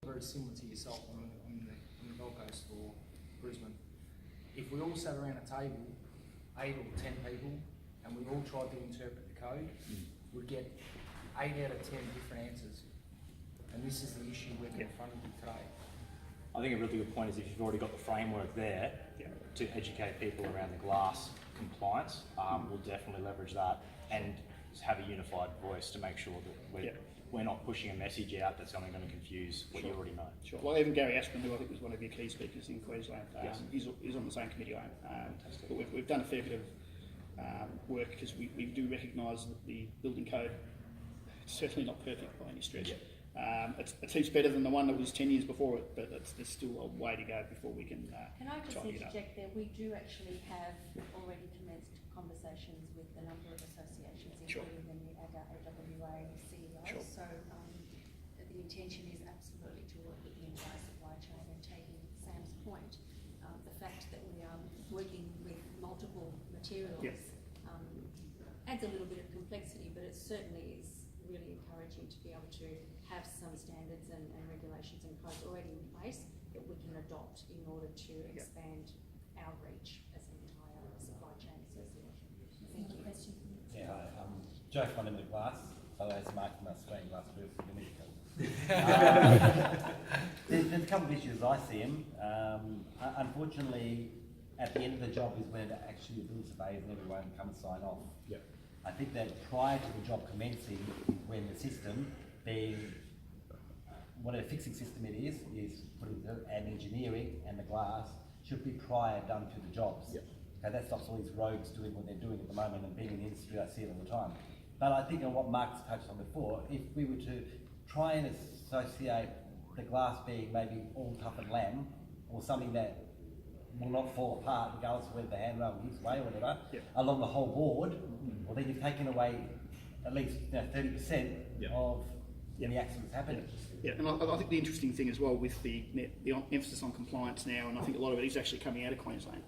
Very similar to yourself on the Gold Coast or Brisbane. If we all sat around a table, 8 or 10 people, and we all tried to interpret the code, we'd get 8 out of 10 different answers. And this is the issue we're confronted with today. I think a really good point is if you've already got the framework there to educate people around the glass compliance, we'll definitely leverage that and have a unified voice to make sure that we're not pushing a message out that's only going to confuse what you already know. Sure. Well, even Gary Aspin, who I think was one of your key speakers in Queensland, he's on the same committee I am. But we've done a fair bit of work because we do recognise that the building code is certainly not perfect by any stretch. It's heaps better than the one that was 10 years before it, but there's still a way to go before we can Can I just interject there? We do actually have already commenced conversations with a number of associations, including the AWA and the CEO. So the intention is absolutely to work with the entire supply chain, and taking Sam's point, the fact that we are working with multiple materials adds a little bit of complexity, but it certainly is really encouraging to be able to have some standards and regulations and codes already in place that we can adopt in order to expand our reach as an entire supply chain association. Thank you. Yeah, Joe from Unlimited Glass, otherwise Mark from Australian Glass Group Limited. There's a couple of issues I see them. Unfortunately, at the end of the job is when actually the bill surveyors and everyone come and sign off. I think that prior to the job commencing, when the system, being whatever fixing system it is putting and engineering and the glass should be prior done to the jobs. Okay, that stops all these rogues doing what they're doing at the moment, and being in the industry, I see it all the time. But I think on what Mark's touched on before, if we were to try and associate the glass being maybe all tough and lamb, or something that will not fall apart regardless of whether the handrail gives way or whatever, along the whole board, well then you've taken away at least 30% of the accidents happening. And I think the interesting thing as well with the emphasis on compliance now, and I think a lot of it is actually coming out of Queensland,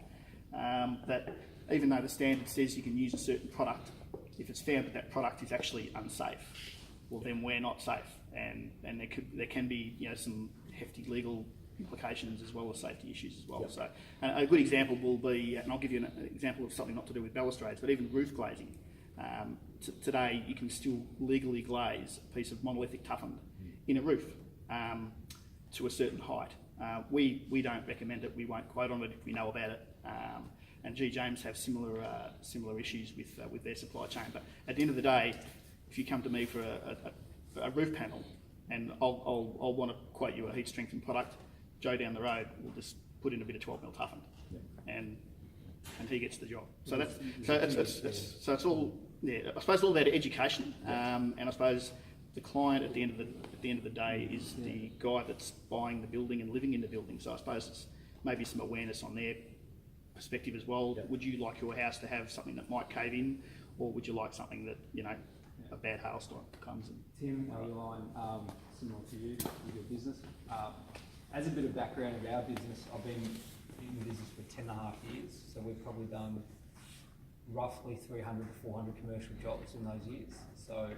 that even though the standard says you can use a certain product, if it's found that that product is actually unsafe, well then we're not safe, and there can be some hefty legal implications as well as safety issues as well. So a good example will be, and I'll give you an example of something not to do with balustrades, but even roof glazing. Today you can still legally glaze a piece of monolithic toughened in a roof to a certain height. We don't recommend it, we won't quote on it if we know about it. And G. James have similar issues with their supply chain. But at the end of the day, if you come to me for a roof panel, and I'll want to quote you a heat strengthened product, Joe down the road will just put in a bit of 12mm toughened, and he gets the job. So it's all I suppose all about education, and I suppose the client at the end of the day is the guy that's buying the building and living in the building. So I suppose it's maybe some awareness on their perspective as well. Would you like your house to have something that might cave in, or would you like something that a bad hailstorm comes in? Tim, I'm similar to you with your business. As a bit of background of our business, I've been in the business for 10.5 years, so we've probably done roughly 300 to 400 commercial jobs in those years. So,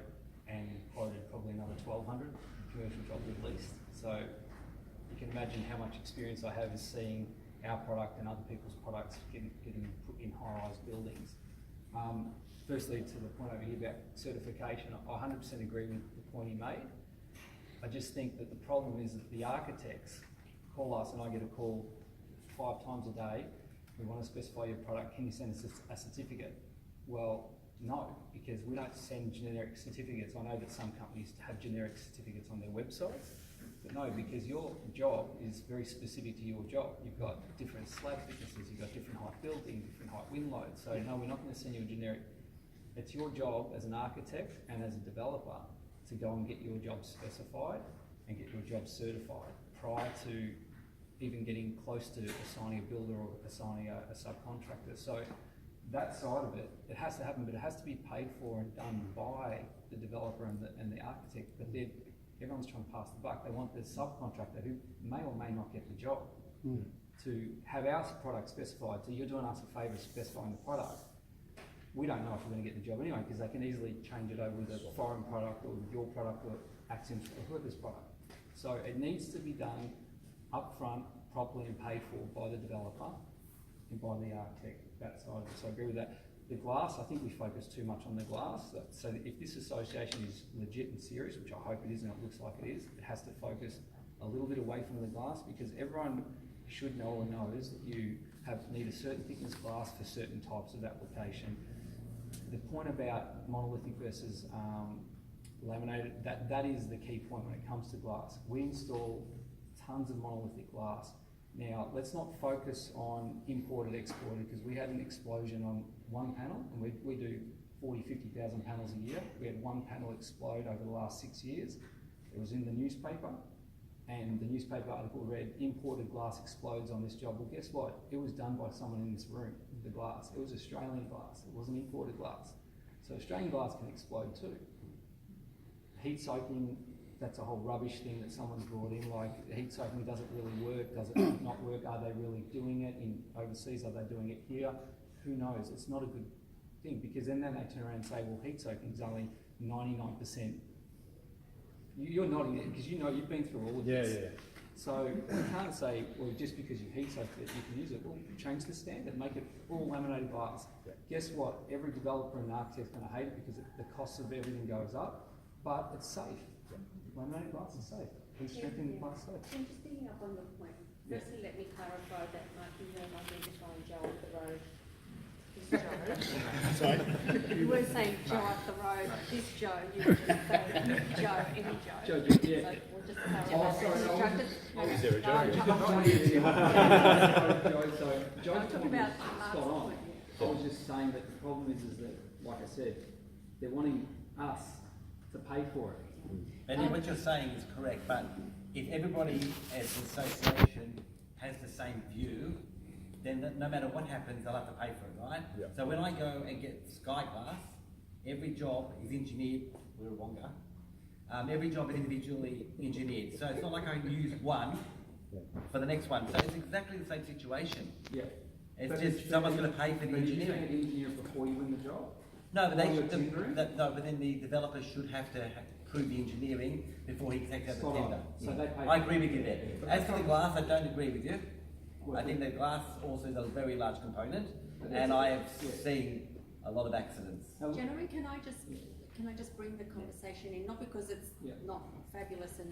and quoted probably another 1,200 commercial jobs at least. So you can imagine how much experience I have is seeing our product and other people's products getting put in high-rise buildings. Firstly, to the point over here about certification, I 100% agree with the point he made. I just think that the problem is that the architects call us, and I get a call 5 times a day, we want to specify your product, can you send us a certificate? Well, no, because we don't send generic certificates. I know that some companies have generic certificates on their websites, but no, because your job is very specific to your job. You've got different slab thicknesses, you've got different height building, different height wind load. So no, we're not going to send you a generic. It's your job as an architect and as a developer to go and get your job specified and get your job certified prior to even getting close to assigning a builder or assigning a subcontractor. So that side of it, it has to happen, but it has to be paid for and done by the developer and the architect. But everyone's trying to pass the buck. They want the subcontractor, who may or may not get the job, to have our product specified. So you're doing us a favour specifying the product. We don't know if we're going to get the job anyway, because they can easily change it over with a foreign product or with your product or Axiom's or whoever's product. So it needs to be done upfront, properly and paid for by the developer and by the architect, that side of it. So I agree with that. The glass, I think we focus too much on the glass. So that if this association is legit and serious, which I hope it is and it looks like it is, it has to focus a little bit away from the glass, because everyone should know or knows that you need a certain thickness glass for certain types of application. The point about monolithic versus laminated, that is the key point when it comes to glass. We install tons of monolithic glass. Now, let's not focus on imported, exported, because we had an explosion on one panel, and we do 40, 50,000 panels a year. We had one panel explode over the last 6 years. It was in the newspaper, and the newspaper article read, imported glass explodes on this job. Well, guess what? It was done by someone in this room, the glass. It was Australian glass, it wasn't imported glass. So Australian glass can explode too. Heat soaking, that's a whole rubbish thing that someone's brought in, like heat soaking doesn't really work, does it not work, are they really doing it in overseas, are they doing it here? Who knows? It's not a good thing, because then they turn around and say, well, heat soaking is only 99%. You're nodding it because you know you've been through all of this. Yeah. So you can't say, well, just because you heat soaked it, you can use it. Well, change the standard, make it all laminated glass. Yeah. Guess what? Every developer and architect is going to hate it because the cost of everything goes up, but it's safe. Yeah. Laminated glass is safe. We strengthen the glass safe. And just picking up on the point, firstly, let me clarify that Mark, you weren't identifying Joe up the road. This Joe. Sorry? You weren't saying Joe up the road, this Joe, you were just saying Joe, any Joe. Joe, yeah. So we'll just clarify that. Is there a Joe? Joe's talking about spot on. I was just saying that the problem is that, like I said, they're wanting us to pay for it. Benny, what you're saying is correct, but if everybody as an association has the same view, then no matter what happens, they'll have to pay for it, right? Yeah. So when I go and get Sky Glass, every job is engineered, Wirrawonga, every job is individually engineered. So it's not like I can use one for the next one. So it's exactly the same situation. Yeah. It's just someone's going to pay for the engineering. But you engineer before you win the job? No, but but then the developer should have to prove the engineering before he takes out the tender. So they pay. I agree with you there. As for the glass, I don't agree with you. I think the glass also is a very large component, and I have seen a lot of accidents. January, can I just bring the conversation in, not because it's not fabulous and